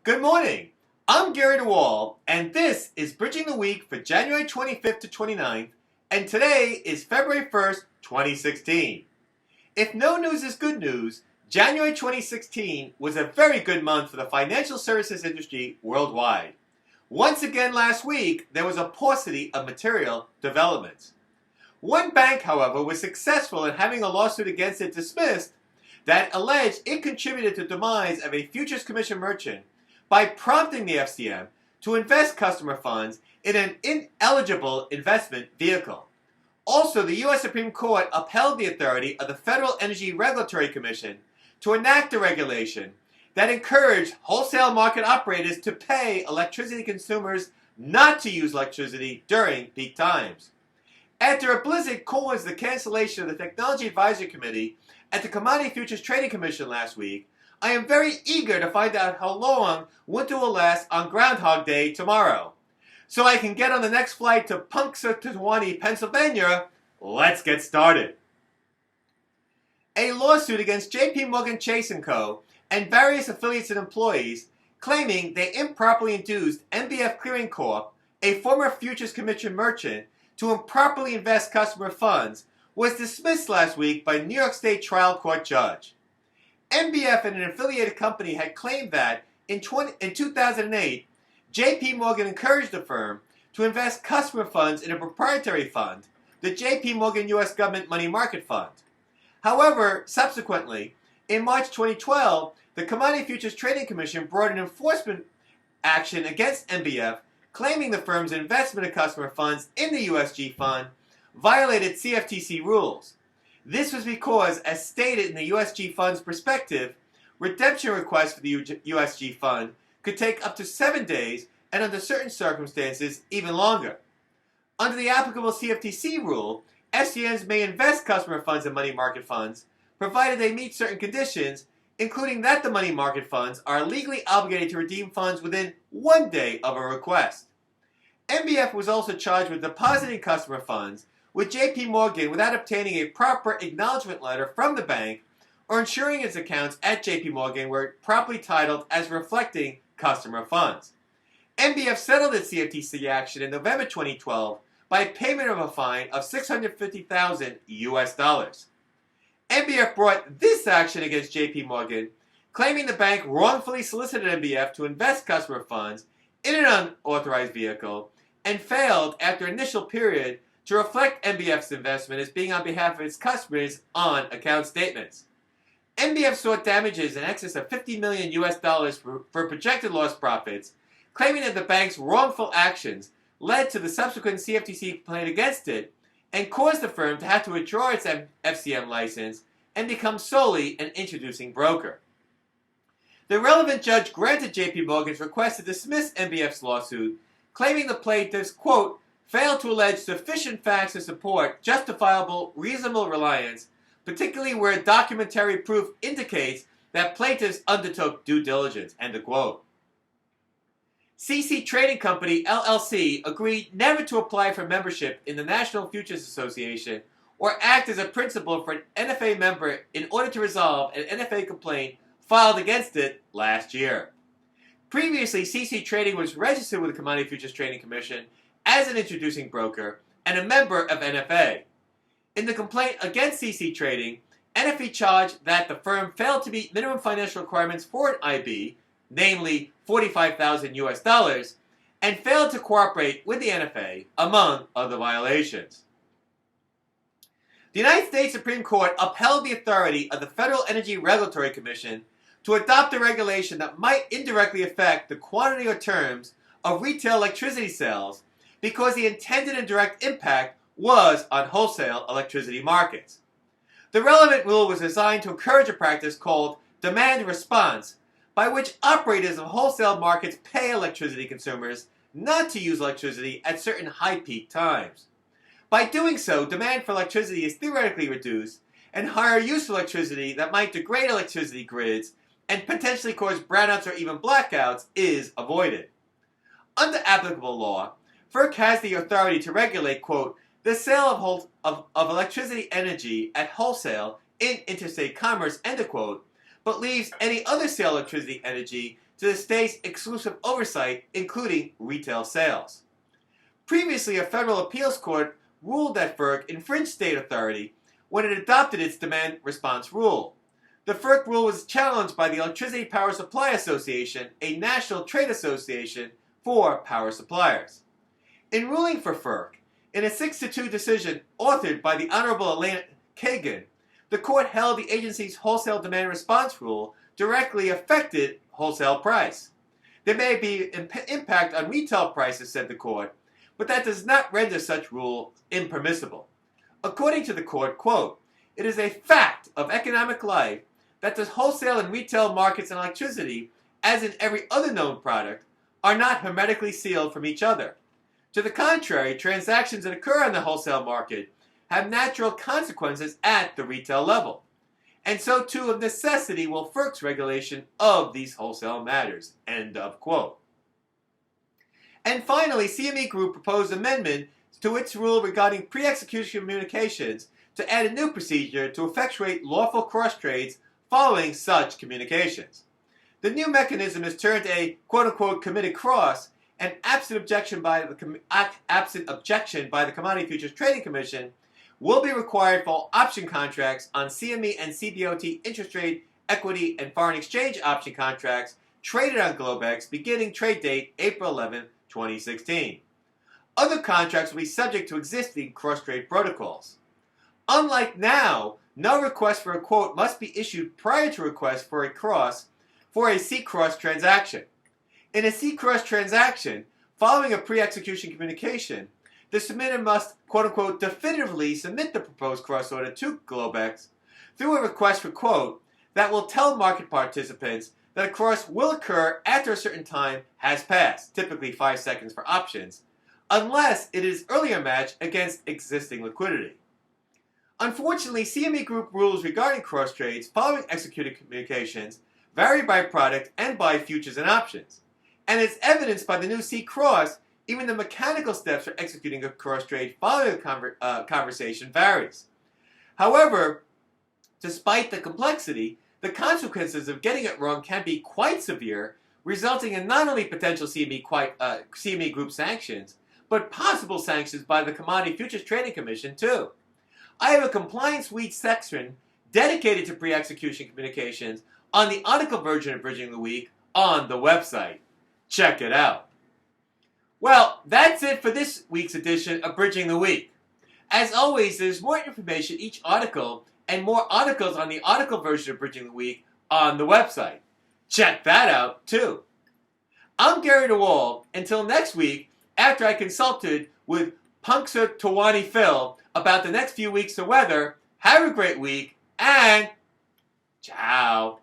Good morning. I'm Gary DeWaal, and this is Bridging the Week for January 25th to 29th, and today is February 1st, 2016. If no news is good news, January 2016 was a very good month for the financial services industry worldwide. Once again last week, there was a paucity of material developments. One bank, however, was successful in having a lawsuit against it dismissed that alleged it contributed to the demise of a futures commission merchant by prompting the FCM to invest customer funds in an ineligible investment vehicle. Also, the U.S. Supreme Court upheld the authority of the Federal Energy Regulatory Commission to enact a regulation that encouraged wholesale market operators to pay electricity consumers not to use electricity during peak times. After a blizzard caused the cancellation of the Technology Advisory Committee at the Commodity Futures Trading Commission last week, I am very eager to find out how long winter will last on Groundhog Day tomorrow. So I can get on the next flight to Punxsutawney, Pennsylvania. Let's get started. A lawsuit against JP Morgan Chase & Co. and various affiliates and employees claiming they improperly induced MBF Clearing Corp., a former futures commission merchant, to improperly invest customer funds was dismissed last week by a New York State trial court judge. MBF and an affiliated company had claimed that in 2008, JP Morgan encouraged the firm to invest customer funds in a proprietary fund, the JP Morgan U.S. Government Money Market Fund. However, subsequently, in March 2012, the Commodity Futures Trading Commission brought an enforcement action against MBF, claiming the firm's investment of customer funds in the USG fund violated CFTC rules. This was because, as stated in the USG Fund's perspective, redemption requests for the USG Fund could take up to 7 days and under certain circumstances, even longer. Under the applicable CFTC rule, FCMs may invest customer funds in money market funds, provided they meet certain conditions, including that the money market funds are legally obligated to redeem funds within 1 day of a request. MBF was also charged with depositing customer funds with JP Morgan without obtaining a proper acknowledgement letter from the bank or ensuring its accounts at JP Morgan were properly titled as reflecting customer funds. MBF settled its CFTC action in November 2012 by payment of a fine of $650,000 US. MBF brought this action against JP Morgan, claiming the bank wrongfully solicited MBF to invest customer funds in an unauthorized vehicle and failed after an initial period to reflect MBF's investment as being on behalf of its customers on account statements. MBF sought damages in excess of $50 million US for projected lost profits, claiming that the bank's wrongful actions led to the subsequent CFTC complaint against it and caused the firm to have to withdraw its FCM license and become solely an introducing broker. The relevant judge granted JP Morgan's request to dismiss MBF's lawsuit, claiming the plaintiffs, quote, failed to allege sufficient facts to support justifiable, reasonable reliance, particularly where documentary proof indicates that plaintiffs undertook due diligence, end of quote. CC Trading Company, LLC, agreed never to apply for membership in the National Futures Association or act as a principal for an NFA member in order to resolve an NFA complaint filed against it last year. Previously, CC Trading was registered with the Commodity Futures Trading Commission as an introducing broker and a member of NFA. In the complaint against CC Trading, NFA charged that the firm failed to meet minimum financial requirements for an IB, namely $45,000 US, and failed to cooperate with the NFA, among other violations. The United States Supreme Court upheld the authority of the Federal Energy Regulatory Commission to adopt a regulation that might indirectly affect the quantity or terms of retail electricity sales because the intended and direct impact was on wholesale electricity markets. The relevant rule was designed to encourage a practice called demand response, by which operators of wholesale markets pay electricity consumers not to use electricity at certain high peak times. By doing so, demand for electricity is theoretically reduced, and higher use of electricity that might degrade electricity grids and potentially cause brownouts or even blackouts is avoided. Under applicable law, FERC has the authority to regulate, quote, the sale of electricity energy at wholesale in interstate commerce, end of quote, but leaves any other sale of electricity energy to the state's exclusive oversight, including retail sales. Previously, a federal appeals court ruled that FERC infringed state authority when it adopted its demand response rule. The FERC rule was challenged by the Electricity Power Supply Association, a national trade association for power suppliers. In ruling for FERC, in a 6-2 decision authored by the Honorable Elena Kagan, the court held the agency's wholesale demand response rule directly affected wholesale price. There may be impact on retail prices, said the court, but that does not render such rule impermissible. According to the court, quote, "It is a fact of economic life that the wholesale and retail markets in electricity, as in every other known product, are not hermetically sealed from each other. To the contrary, transactions that occur on the wholesale market have natural consequences at the retail level. And so too of necessity will FERC's regulation of these wholesale matters." End of quote. And finally, CME Group proposed amendment to its rule regarding pre-execution communications to add a new procedure to effectuate lawful cross-trades following such communications. The new mechanism is termed a quote-unquote committed cross, and absent objection by the Commodity Futures Trading Commission will be required for all option contracts on CME and CBOT interest rate, equity, and foreign exchange option contracts traded on Globex beginning trade date April 11, 2016. Other contracts will be subject to existing cross-trade protocols. Unlike now, no request for a quote must be issued prior to request for a C-cross transaction. In a C-cross transaction, following a pre-execution communication, the submitter must, quote-unquote, definitively submit the proposed cross order to Globex through a request for quote that will tell market participants that a cross will occur after a certain time has passed, typically 5 seconds for options, unless it is earlier matched against existing liquidity. Unfortunately, CME Group rules regarding cross trades following executed communications vary by product and by futures and options. And as evidenced by the new C-cross, even the mechanical steps for executing a cross trade following a conversation varies. However, despite the complexity, the consequences of getting it wrong can be quite severe, resulting in not only potential CME Group sanctions, but possible sanctions by the Commodity Futures Trading Commission too. I have a compliance week section dedicated to pre-execution communications on the article version of Bridging the Week on the website. Check it out. Well, that's it for this week's edition of Bridging the Week. As always, there's more information each article and more articles on the article version of Bridging the Week on the website. Check that out, too. I'm Gary DeWaal. Until next week, after I consulted with Punxsutawney Phil about the next few weeks of weather, have a great week, and ciao.